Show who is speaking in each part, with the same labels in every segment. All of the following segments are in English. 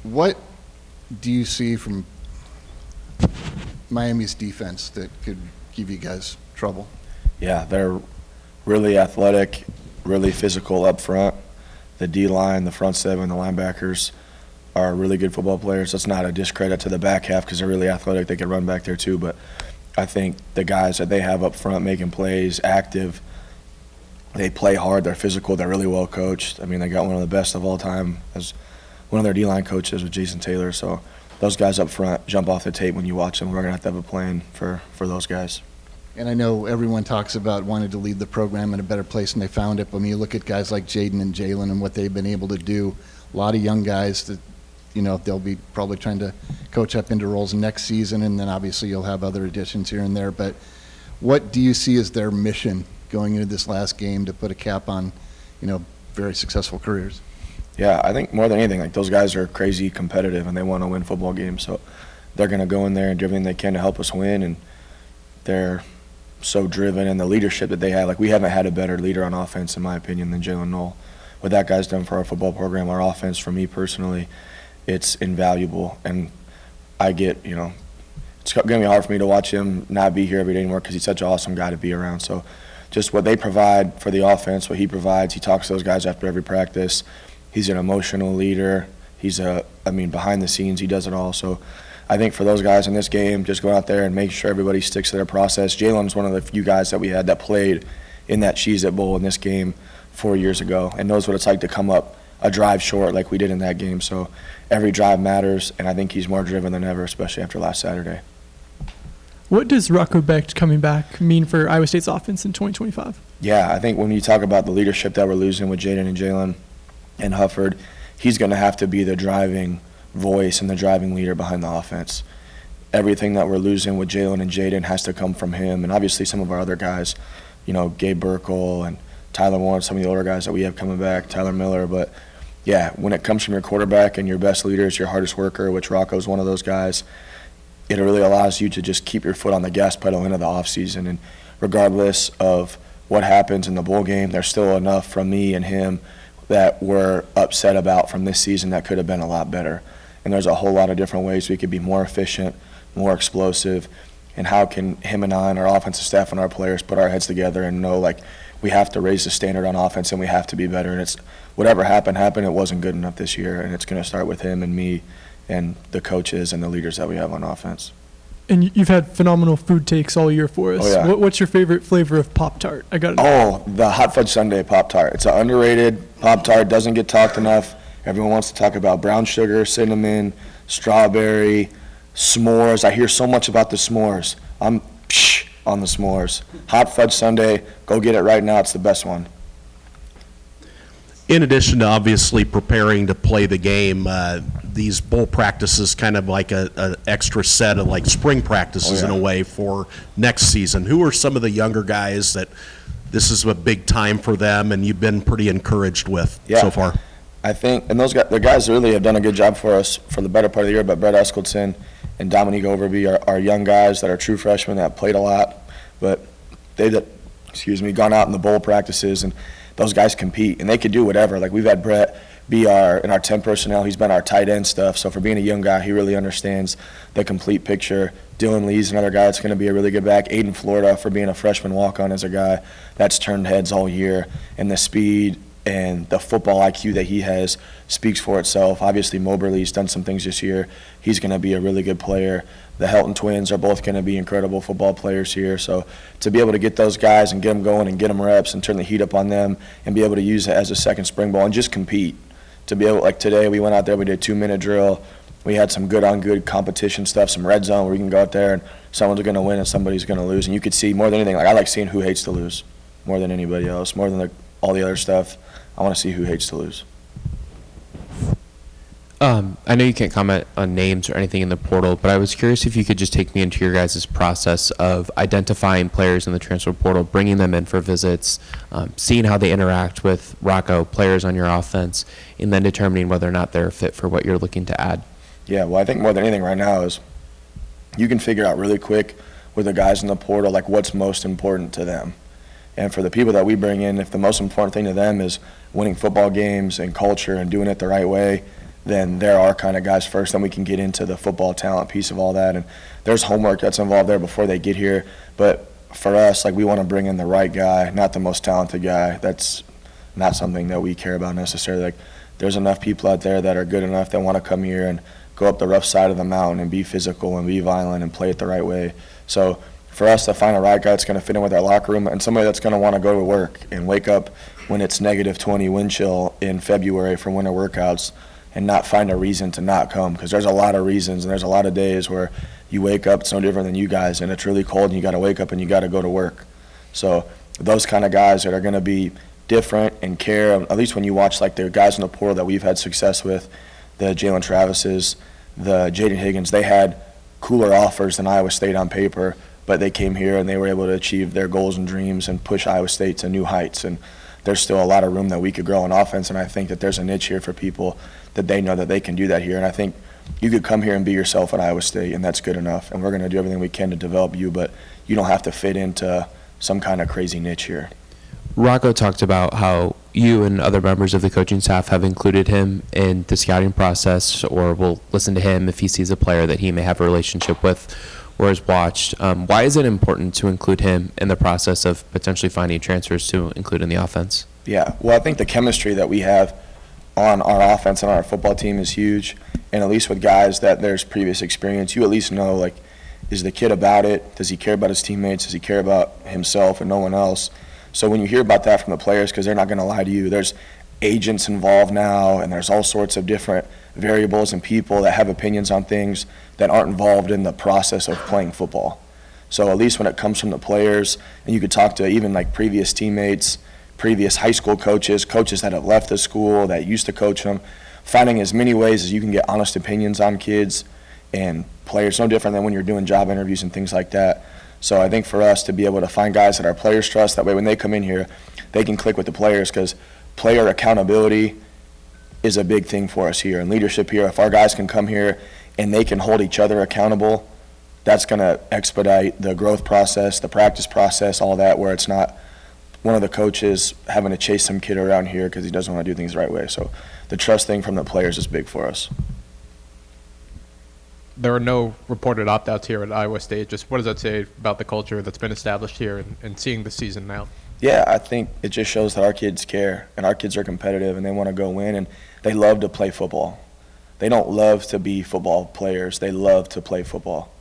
Speaker 1: What do you see from Miami's defense that could give you guys trouble?
Speaker 2: Yeah, they're really athletic, really physical up front. The D-line, the front seven, the linebackers are really good football players. That's not a discredit to the back half because they're really athletic. They can run back there too, but I think the guys that they have up front making plays, active, they play hard, they're physical, they're really well coached. I mean, they got one of the best of all time as one of their D-line coaches with Jason Taylor. So those guys up front jump off the tape when you watch them. We're going to have a plan for those guys.
Speaker 1: And I know everyone talks about wanting to leave the program in a better place than they found it, but when you look at guys like Jaden and Jalen and what they've been able to do, a lot of young guys that, you know, they'll be probably trying to coach up into roles next season, and then obviously you'll have other additions here and there. But what do you see as their mission going into this last game to put a cap on, you know, very successful careers?
Speaker 2: Yeah, I think more than anything, like those guys are crazy competitive and they want to win football games. So they're going to go in there and do everything they can to help us win. And they're so driven, and the leadership that they have. Like, we haven't had a better leader on offense, in my opinion, than Jalen Knoll. What that guy's done for our football program, our offense, for me personally, it's invaluable. And I get, you know, it's going to be hard for me to watch him not be here every day anymore because he's such an awesome guy to be around. So just what they provide for the offense, what he provides, he talks to those guys after every practice. He's an emotional leader. He's behind the scenes, he does it all. So I think for those guys in this game, just go out there and make sure everybody sticks to their process. Jalen's one of the few guys that we had that played in that Cheez-It Bowl in this game 4 years ago and knows what it's like to come up a drive short like we did in that game. So every drive matters, and I think he's more driven than ever, especially after last Saturday.
Speaker 3: What does Rocco Becht coming back mean for Iowa State's offense in 2025?
Speaker 2: Yeah, I think when you talk about the leadership that we're losing with Jaden and Jalen and Hufford, he's going to have to be the driving voice and the driving leader behind the offense. Everything that we're losing with Jalen and Jaden has to come from him, and obviously some of our other guys, you know, Gabe Burkle and Tyler Warren, some of the older guys that we have coming back, Tyler Miller. But yeah, when it comes from your quarterback and your best leaders, your hardest worker, which Rocco's one of those guys, it really allows you to just keep your foot on the gas pedal into the offseason. And regardless of what happens in the bowl game, there's still enough from me and him that we're upset about from this season that could have been a lot better. And there's a whole lot of different ways we could be more efficient, more explosive, and how can him and I and our offensive staff and our players put our heads together and know, like, we have to raise the standard on offense and we have to be better. And it's whatever happened, it wasn't good enough this year, and it's going to start with him and me and the coaches and the leaders that we have on offense.
Speaker 3: And you've had phenomenal food takes all year for us.
Speaker 2: Oh, yeah.
Speaker 3: What's your favorite flavor of Pop Tart? I got it.
Speaker 2: Oh, the Hot Fudge Sundae Pop Tart. It's an underrated Pop Tart, doesn't get talked enough. Everyone wants to talk about brown sugar, cinnamon, strawberry, s'mores. I hear so much about the s'mores. I'm on the s'mores. Hot Fudge Sundae, go get it right now. It's the best one.
Speaker 4: In addition to obviously preparing to play the game, these bowl practices kind of like a extra set of like spring practices in a way for next season. Who are some of the younger guys that this is a big time for them and you've been pretty encouraged with so far?
Speaker 2: I think, and those guys, the guys really have done a good job for us for the better part of the year, but Brett Eskildson and Dominique Overby are young guys that are true freshmen that played a lot, but they've, gone out in the bowl practices, and those guys compete, and they could do whatever. Like, we've had Brett be in our 10 personnel, he's been our tight end stuff, so for being a young guy, he really understands the complete picture. Dylan Lee's another guy that's going to be a really good back. Aiden Florida, for being a freshman walk-on, is a guy that's turned heads all year, and the speed and the football IQ that he has speaks for itself. Obviously, Moberly's done some things this year. He's going to be a really good player. The Helton twins are both going to be incredible football players here. So to be able to get those guys and get them going and get them reps and turn the heat up on them and be able to use it as a second spring ball and just compete. To be able, like today, we went out there, we did a 2-minute drill. We had some good-on-good competition stuff, some red zone where we can go out there and someone's going to win and somebody's going to lose. And you could see more than anything, like I like seeing who hates to lose more than anybody else, more than all the other stuff. I want to see who hates to lose.
Speaker 5: I know you can't comment on names or anything in the portal, but I was curious if you could just take me into your guys' process of identifying players in the transfer portal, bringing them in for visits, seeing how they interact with Rocco, players on your offense, and then determining whether or not they're a fit for what you're looking to add.
Speaker 2: Yeah, well, I think more than anything right now is you can figure out really quick with the guys in the portal, like what's most important to them. And for the people that we bring in, if the most important thing to them is winning football games and culture and doing it the right way, then they're our kind of guys first. Then we can get into the football talent piece of all that. And there's homework that's involved there before they get here. But for us, like, we want to bring in the right guy, not the most talented guy. That's not something that we care about necessarily. Like, there's enough people out there that are good enough that want to come here and go up the rough side of the mountain and be physical and be violent and play it the right way. So for us to find a right guy that's going to fit in with our locker room and somebody that's going to want to go to work and wake up when it's negative 20 wind chill in February for winter workouts and not find a reason to not come, because there's a lot of reasons and there's a lot of days where you wake up, it's no different than you guys, and it's really cold and you got to wake up and you got to go to work. So those kind of guys that are going to be different and care, at least when you watch like the guys in the portal that we've had success with, the Jalen Travises, the Jaden Higgins, they had cooler offers than Iowa State on paper, but they came here and they were able to achieve their goals and dreams and push Iowa State to new heights. And there's still a lot of room that we could grow in offense, and I think that there's a niche here for people that they know that they can do that here. And I think you could come here and be yourself at Iowa State, and that's good enough. And we're going to do everything we can to develop you, but you don't have to fit into some kind of crazy niche here.
Speaker 5: Rocco talked about how you and other members of the coaching staff have included him in the scouting process, or will listen to him if he sees a player that he may have a relationship with or has watched. Why is it important to include him in the process of potentially finding transfers to include in the offense?
Speaker 2: Yeah, well, I think the chemistry that we have on our offense and on our football team is huge. And at least with guys that there's previous experience, you at least know, like, is the kid about it? Does he care about his teammates? Does he care about himself and no one else? So when you hear about that from the players, because they're not going to lie to you, there's agents involved now, and there's all sorts of different variables and people that have opinions on things that aren't involved in the process of playing football. So at least when it comes from the players, and you could talk to even like previous teammates, previous high school coaches, coaches that have left the school that used to coach them, finding as many ways as you can get honest opinions on kids and players, no different than when you're doing job interviews and things like that. So I think for us to be able to find guys that our players trust, that way when they come in here, they can click with the players, because player accountability is a big thing for us here. And leadership here, if our guys can come here and they can hold each other accountable, that's going to expedite the growth process, the practice process, all that, where it's not one of the coaches having to chase some kid around here because he doesn't want to do things the right way. So the trust thing from the players is big for us.
Speaker 6: There are no reported opt-outs here at Iowa State. Just what does that say about the culture that's been established here and seeing the season now?
Speaker 2: Yeah, I think it just shows that our kids care, and our kids are competitive, and they want to go win, and they love to play football. They don't love to be football players. They love to play football.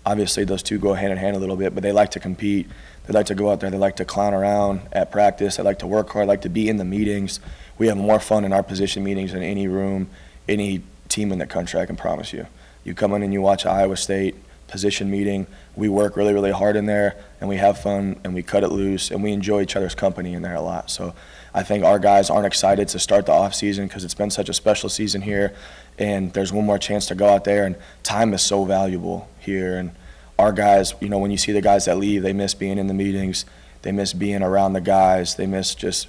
Speaker 2: Obviously, those two go hand in hand a little bit, but they like to compete. They like to go out there. They like to clown around at practice. They like to work hard, like to be in the meetings. We have more fun in our position meetings than any room, any team in the country, I can promise you. You come in and you watch Iowa State position meeting. We work really, really hard in there, and we have fun, and we cut it loose, and we enjoy each other's company in there a lot. So I think our guys aren't excited to start the off season because it's been such a special season here, and there's one more chance to go out there, and time is so valuable here. And our guys, you know, when you see the guys that leave, they miss being in the meetings, they miss being around the guys, they miss just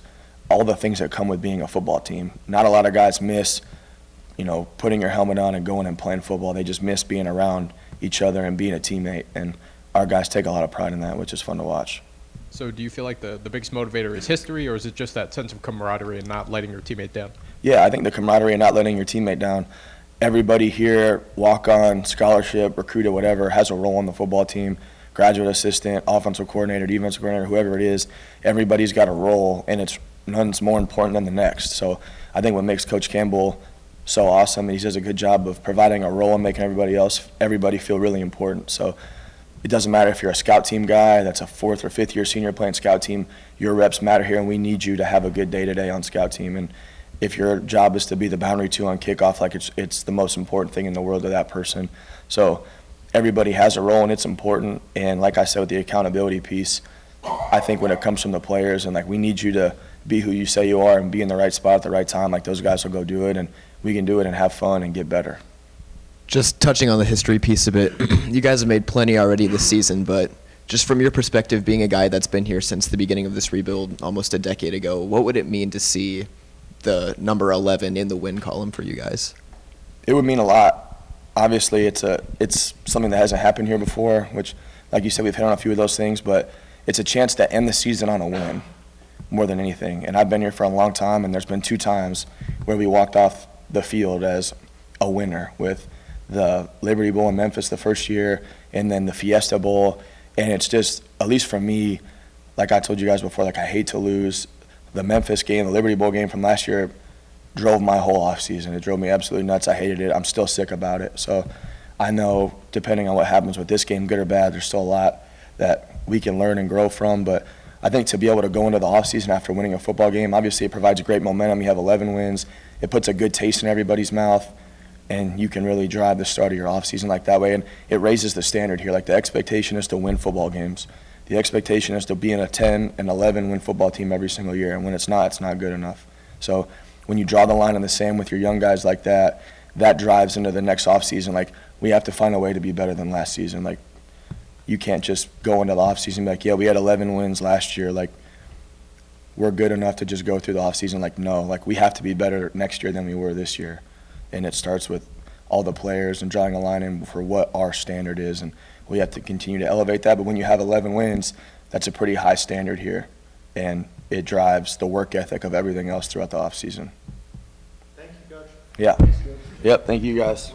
Speaker 2: all the things that come with being a football team. Not a lot of guys miss, you know, putting your helmet on and going and playing football. They just miss being around each other and being a teammate, and our guys take a lot of pride in that, which is fun to watch.
Speaker 6: So do you feel like the biggest motivator is history, or is it just that sense of camaraderie and not letting your teammate down?
Speaker 2: Yeah, I think the camaraderie and not letting your teammate down. Everybody here, walk-on, scholarship, recruited, whatever, has a role on the football team. Graduate assistant, offensive coordinator, defensive coordinator, whoever it is, everybody's got a role, and none's more important than the next. So I think what makes Coach Campbell so awesome, and he does a good job of providing a role and making everybody feel really important. So it doesn't matter if you're a scout team guy that's a 4th or 5th year senior playing scout team, your reps matter here, and we need you to have a good day today on scout team. And if your job is to be the boundary 2 on kickoff, like it's the most important thing in the world to that person. So everybody has a role, and it's important. And like I said, with the accountability piece, I think when it comes from the players, and like, we need you to be who you say you are and be in the right spot at the right time, like those guys will go do it, and we can do it and have fun and get better.
Speaker 7: Just touching on the history piece a bit, you guys have made plenty already this season, but just from your perspective, being a guy that's been here since the beginning of this rebuild almost a decade ago, what would it mean to see the number 11 in the win column for you guys?
Speaker 2: It would mean a lot. Obviously, it's something that hasn't happened here before, which, like you said, we've hit on a few of those things, but it's a chance to end the season on a win more than anything. And I've been here for a long time, and there's been 2 times where we walked off the field as a winner with the Liberty Bowl in Memphis the first year and then the Fiesta Bowl. And it's just, at least for me, like I told you guys before, like I hate to lose. The Memphis game, the Liberty Bowl game from last year drove my whole offseason. It drove me absolutely nuts. I hated it. I'm still sick about it. So I know depending on what happens with this game, good or bad, there's still a lot that we can learn and grow from. But I think to be able to go into the offseason after winning a football game, obviously it provides great momentum. You have 11 wins. It puts a good taste in everybody's mouth, and you can really drive the start of your offseason like that way. And it raises the standard here. Like the expectation is to win football games. The expectation is to be in a 10 and 11 win football team every single year. And when it's not good enough. So when you draw the line in the sand with your young guys like that, that drives into the next offseason. Like, we have to find a way to be better than last season. Like, you can't just go into the offseason and be like, yeah, we had 11 wins last year. Like, we're good enough to just go through the offseason. Like, no. Like, we have to be better next year than we were this year. And it starts with all the players and drawing a line in for what our standard is. And we have to continue to elevate that. But when you have 11 wins, that's a pretty high standard here. And it drives the work ethic of everything else throughout the offseason. Thank you, Coach. Yeah. Yep, thank you guys.